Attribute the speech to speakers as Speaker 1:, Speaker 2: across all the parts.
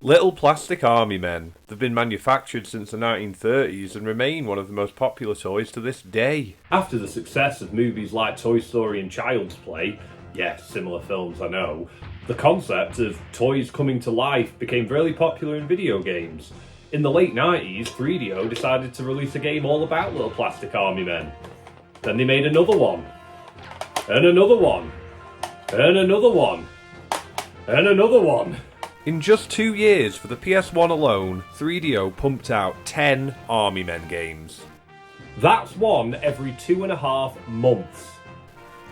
Speaker 1: Little plastic army men. They've been manufactured since the 1930s and remain one of the most popular toys to this day. After the success of movies like Toy Story and Child's Play, yes, similar films I know, the concept of toys coming to life became really popular in video games. In the late 90s, 3DO decided to release a game all about little plastic army men. Then they made another one. And another one. And another one. And another one. In just 2 years for the PS1 alone, 3DO pumped out 10 Army Men games. That's one every 2.5 months.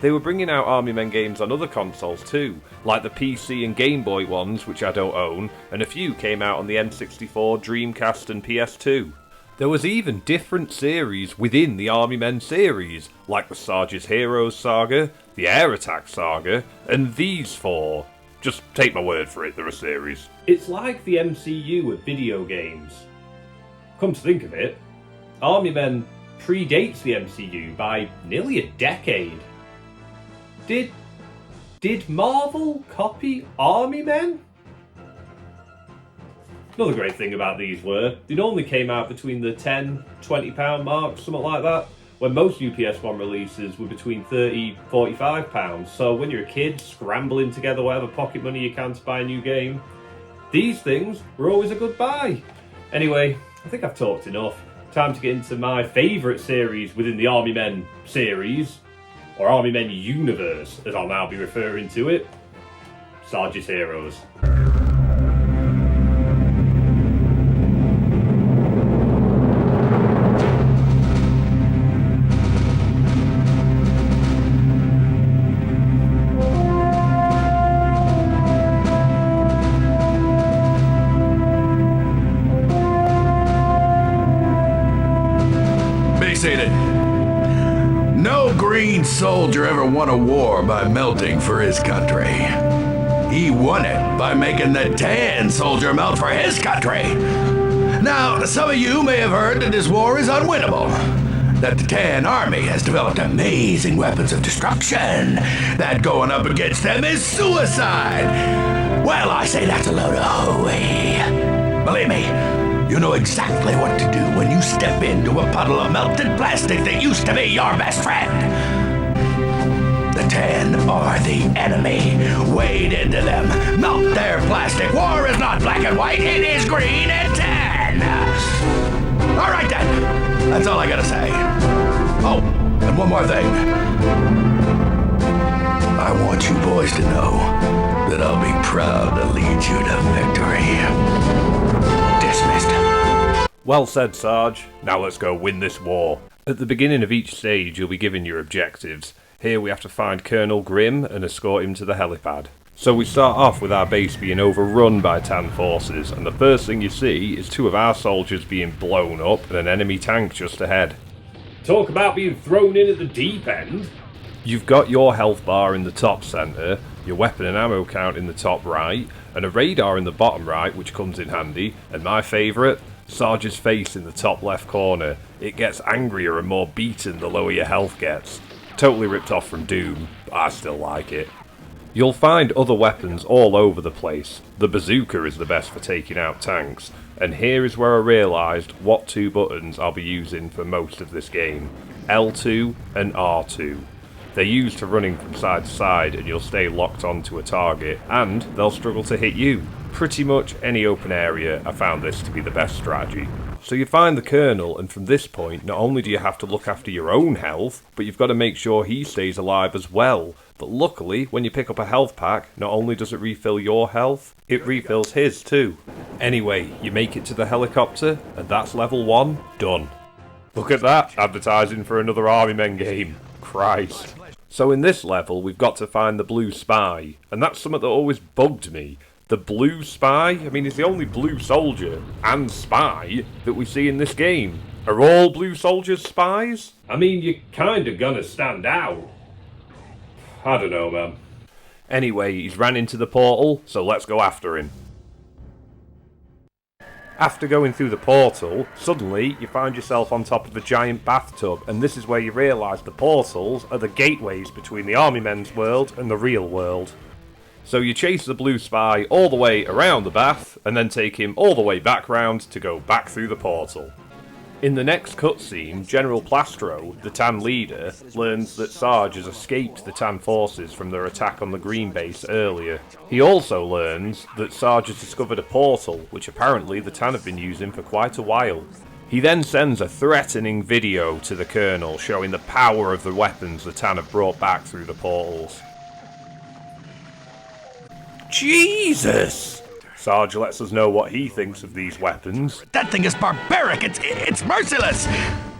Speaker 1: They were bringing out Army Men games on other consoles too, like the PC and Game Boy ones, which I don't own, and a few came out on the N64, Dreamcast and PS2. There was even different series within the Army Men series, like the Sarge's Heroes saga, the Air Attack saga, and these four. Just take my word for it, they're a series. It's like the MCU of video games. Come to think of it, Army Men predates the MCU by nearly a decade. Did Marvel copy Army Men? Another great thing about these were, they normally came out between the £10–20 mark, something like that, when most new PS1 releases were between £30–45. So when you're a kid, scrambling together whatever pocket money you can to buy a new game, these things were always a good buy. Anyway, I think I've talked enough. Time to get into my favourite series within the Army Men series, or Army Men universe, as I'll now be referring to it, Sarge's Heroes.
Speaker 2: No green soldier ever won a war by melting for his country. He won it by making the tan soldier melt for his country. Now, some of you may have heard that this war is unwinnable, that the tan army has developed amazing weapons of destruction, that going up against them is suicide. Well, I say that's a load of hooey. Believe me, you know exactly what to do when you step into a puddle of melted plastic that used to be your best friend. The tan are the enemy. Wade into them. Melt their plastic. War is not black and white. It is green and tan. All right, then. That's all I gotta say. Oh, and one more thing. I want you boys to know that I'll be proud to lead you to victory. Dismissed.
Speaker 1: Well said, Sarge. Now let's go win this war. At the beginning of each stage, you'll be given your objectives. Here we have to find Colonel Grimm and escort him to the helipad. So we start off with our base being overrun by Tan forces, and the first thing you see is 2 of our soldiers being blown up and an enemy tank just ahead. Talk about being thrown in at the deep end. You've got your health bar in the top centre, your weapon and ammo count in the top right, and a radar in the bottom right, which comes in handy, and my favourite, Sarge's face in the top left corner. It gets angrier and more beaten the lower your health gets. Totally ripped off from Doom, but I still like it. You'll find other weapons all over the place. The bazooka is the best for taking out tanks, and here is where I realised what 2 buttons I'll be using for most of this game. L2 and R2. They're used for running from side to side and you'll stay locked onto a target, and they'll struggle to hit you. Pretty much any open area, I found this to be the best strategy. So you find the Colonel, and from this point, not only do you have to look after your own health, but you've got to make sure he stays alive as well. But luckily, when you pick up a health pack, not only does it refill your health, it refills his too. Anyway, you make it to the helicopter, and that's level 1, done. Look at that, advertising for another Army Men game. Christ. So in this level, we've got to find the blue spy, and that's something that always bugged me. The blue spy? I mean, he's the only blue soldier and spy that we see in this game. Are all blue soldiers spies? I mean, you're kinda gonna stand out. I don't know, man. Anyway, he's ran into the portal, so let's go after him. After going through the portal, suddenly you find yourself on top of a giant bathtub, and this is where you realise the portals are the gateways between the Army Men's world and the real world. So you chase the blue spy all the way around the bath, and then take him all the way back round to go back through the portal. In the next cutscene, General Plastro, the Tan leader, learns that Sarge has escaped the Tan forces from their attack on the Green base earlier. He also learns that Sarge has discovered a portal, which apparently the Tan have been using for quite a while. He then sends a threatening video to the Colonel showing the power of the weapons the Tan have brought back through the portals. Jesus! Sarge lets us know what he thinks of these weapons.
Speaker 2: That thing is barbaric. It's merciless.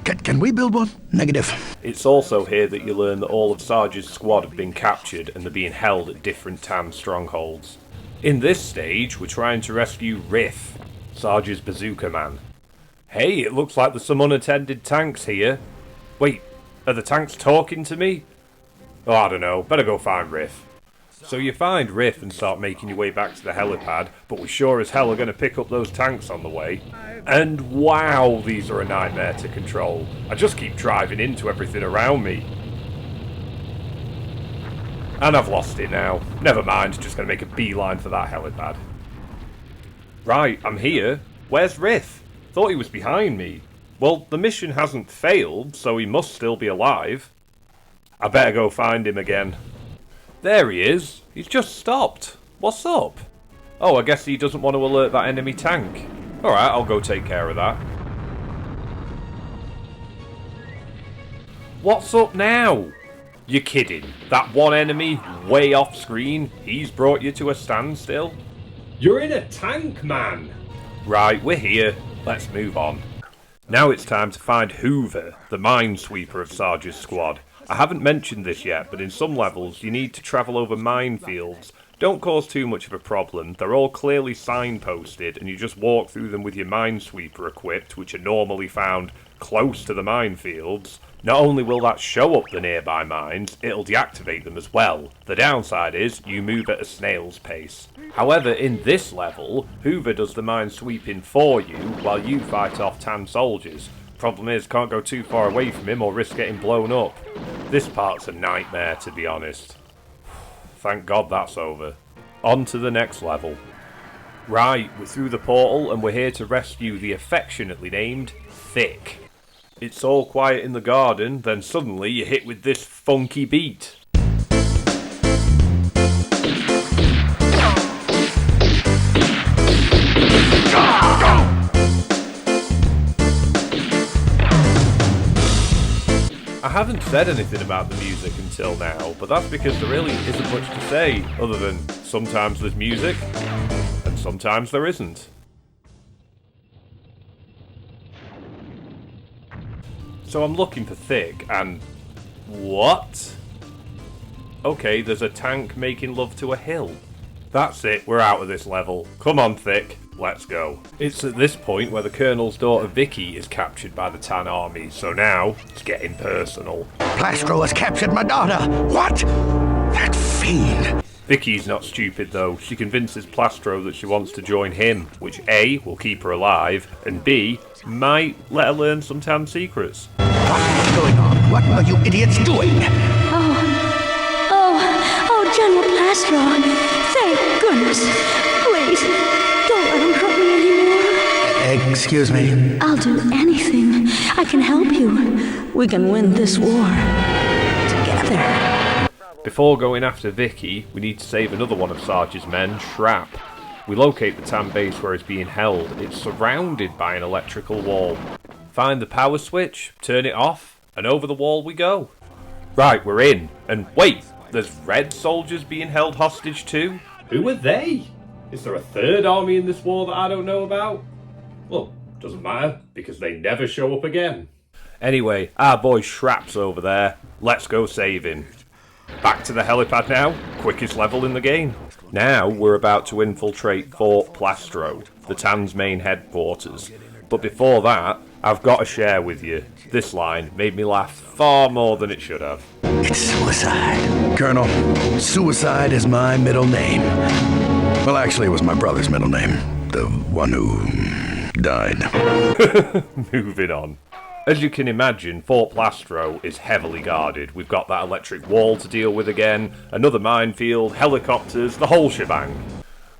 Speaker 2: Can we build one? Negative.
Speaker 1: It's also here that you learn that all of Sarge's squad have been captured and they're being held at different Tan strongholds. In this stage, we're trying to rescue Riff, Sarge's bazooka man. Hey, it looks like there's some unattended tanks here. Wait, are the tanks talking to me? Oh, I don't know. Better go find Riff. So you find Riff and start making your way back to the helipad, but we sure as hell are going to pick up those tanks on the way. And wow, these are a nightmare to control. I just keep driving into everything around me. And I've lost it now. Never mind, just going to make a beeline for that helipad. Right, I'm here. Where's Riff? Thought he was behind me. Well, the mission hasn't failed, so he must still be alive. I better go find him again. There he is. He's just stopped. What's up? Oh, I guess he doesn't want to alert that enemy tank. Alright, I'll go take care of that. What's up now? You're kidding. That one enemy way off screen, he's brought you to a standstill? You're in a tank, man! Right, we're here. Let's move on. Now it's time to find Hoover, the minesweeper of Sarge's squad. I haven't mentioned this yet, but in some levels you need to travel over minefields. Don't cause too much of a problem, they're all clearly signposted and you just walk through them with your minesweeper equipped, which are normally found close to the minefields. Not only will that show up the nearby mines, it'll deactivate them as well. The downside is, you move at a snail's pace. However, in this level, Hoover does the minesweeping for you while you fight off Tan soldiers. Problem is, can't go too far away from him or risk getting blown up. This part's a nightmare, to be honest. Thank God that's over. On to the next level. Right, we're through the portal and we're here to rescue the affectionately named Thick. It's all quiet in the garden, then suddenly you're hit with this funky beat. I haven't said anything about the music until now, but that's because there really isn't much to say, other than sometimes there's music, and sometimes there isn't. So I'm looking for Thick, and... what? Okay, there's a tank making love to a hill. That's it, we're out of this level. Come on, Thick. Let's go. It's at this point where the Colonel's daughter Vicky is captured by the Tan army, so now it's getting personal.
Speaker 2: Plastro has captured my daughter. What? That fiend.
Speaker 1: Vicky's not stupid though. She convinces Plastro that she wants to join him, which A, will keep her alive, and B, might let her learn some Tan secrets.
Speaker 2: What's going on? What are you idiots doing?
Speaker 3: Oh, General Plastro. Thank goodness. Please, don't let him hurt me anymore.
Speaker 2: Excuse me?
Speaker 3: I'll do anything. I can help you. We can win this war. Together.
Speaker 1: Before going after Vicky, we need to save another one of Sarge's men, Shrap. We locate the Tan base where it's being held. It's surrounded by an electrical wall. Find the power switch, turn it off, and over the wall we go. Right, we're in. And wait, there's red soldiers being held hostage too? Who are they? Is there a third army in this war that I don't know about? Well, doesn't matter, because they never show up again. Anyway, our boy Shrap's over there. Let's go save him. Back to the helipad now, quickest level in the game. Now we're about to infiltrate Fort Plastro, the Tan's main headquarters. But before that, I've got to share with you. This line made me laugh far more than it should have.
Speaker 2: It's suicide. Colonel, suicide is my middle name. Well, actually, it was my brother's middle name. The one who died.
Speaker 1: Moving on. As you can imagine, Fort Plastro is heavily guarded. We've got that electric wall to deal with again, another minefield, helicopters, the whole shebang.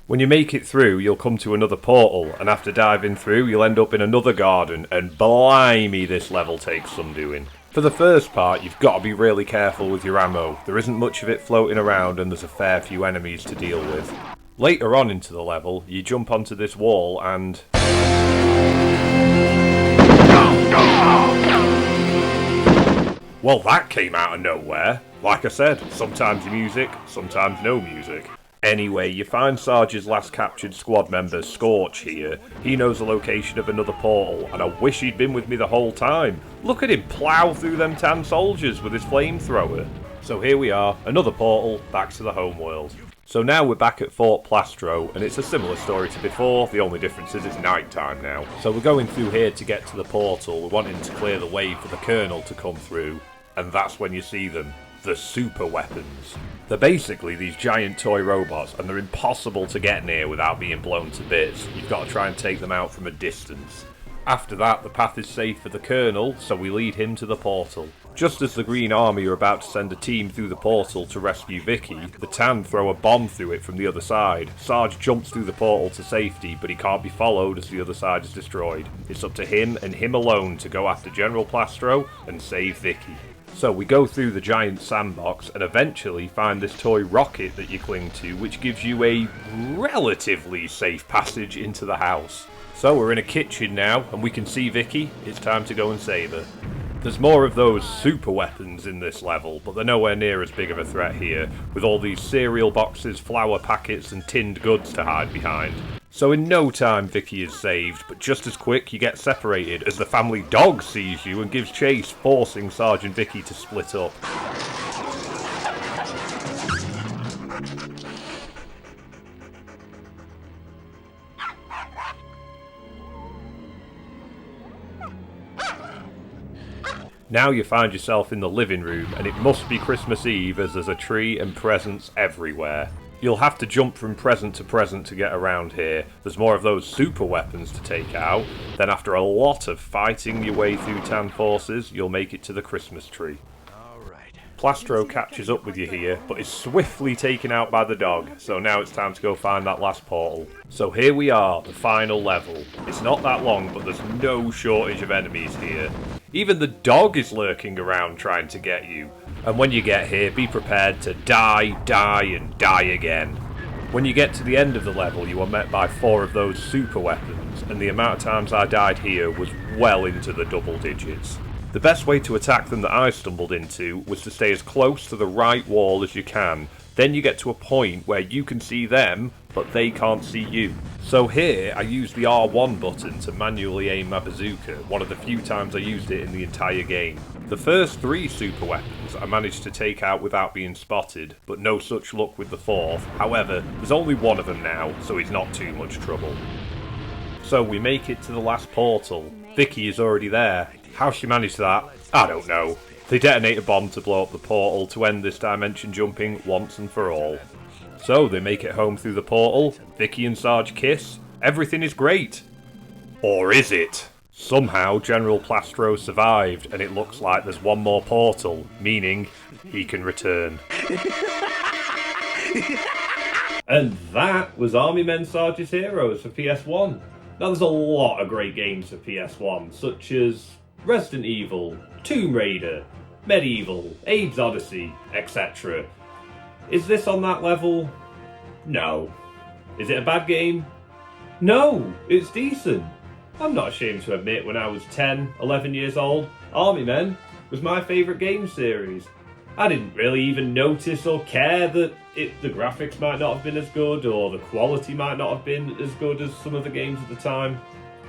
Speaker 1: When you make it through, you'll come to another portal, and after diving through, you'll end up in another garden, and blimey, this level takes some doing. For the first part, you've got to be really careful with your ammo. There isn't much of it floating around, and there's a fair few enemies to deal with. Later on into the level, you jump onto this wall, and... well, that came out of nowhere. Like I said, sometimes music, sometimes no music. Anyway, you find Sarge's last captured squad member, Scorch, here. He knows the location of another portal, and I wish he'd been with me the whole time. Look at him plough through them tan soldiers with his flamethrower. So here we are, another portal, back to the homeworld. So now we're back at Fort Plastro, and it's a similar story to before, the only difference is it's night time now. So we're going through here to get to the portal, we're wanting to clear the way for the Colonel to come through, and that's when you see them. The super weapons. They're basically these giant toy robots, and they're impossible to get near without being blown to bits. You've got to try and take them out from a distance. After that, the path is safe for the Colonel, so we lead him to the portal. Just as the Green Army are about to send a team through the portal to rescue Vicky, the Tan throw a bomb through it from the other side. Sarge jumps through the portal to safety, but he can't be followed as the other side is destroyed. It's up to him and him alone to go after General Plastro and save Vicky. So we go through the giant sandbox and eventually find this toy rocket that you cling to, which gives you a relatively safe passage into the house. So we're in a kitchen now and we can see Vicky. It's time to go and save her. There's more of those super weapons in this level, but they're nowhere near as big of a threat here, with all these cereal boxes, flour packets and tinned goods to hide behind. So in no time Vicky is saved, but just as quick you get separated as the family dog sees you and gives chase, forcing Sarge and Vicky to split up. Now you find yourself in the living room, and it must be Christmas Eve as there's a tree and presents everywhere. You'll have to jump from present to present to get around here. There's more of those super weapons to take out. Then after a lot of fighting your way through Tan forces, you'll make it to the Christmas tree. Plastro catches up with you here, but is swiftly taken out by the dog, so now it's time to go find that last portal. So here we are, the final level. It's not that long, but there's no shortage of enemies here. Even the dog is lurking around trying to get you. And when you get here, be prepared to die, and die again. When you get to the end of the level, you are met by 4 of those super weapons, and the amount of times I died here was well into the double digits. The best way to attack them that I stumbled into was to stay as close to the right wall as you can. Then you get to a point where you can see them, but they can't see you. So here, I used the R1 button to manually aim my bazooka, one of the few times I used it in the entire game. The first 3 super weapons I managed to take out without being spotted, but no such luck with the 4th. However, there's only one of them now, so it's not too much trouble. So we make it to the last portal. Vicky is already there. How she managed that, I don't know. They detonate a bomb to blow up the portal to end this dimension jumping once and for all. So they make it home through the portal, Vicky and Sarge kiss, everything is great. Or is it? Somehow General Plastro survived and it looks like there's one more portal, meaning he can return. And that was Army Men Sarge's Heroes for PS1. Now there's a lot of great games for PS1, such as Resident Evil, Tomb Raider, Medieval, Abe's Odyssey, etc. Is this on that level? No. Is it a bad game? No, it's decent. I'm not ashamed to admit when I was 10, 11 years old, Army Men was my favourite game series. I didn't really even notice or care that the graphics might not have been as good or the quality might not have been as good as some of the games at the time.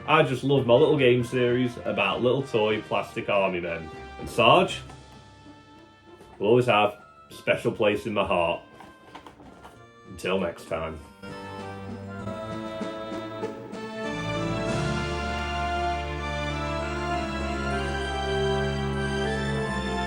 Speaker 1: I just loved my little game series about little toy plastic army men. And Sarge will always have a special place in my heart. Until next time.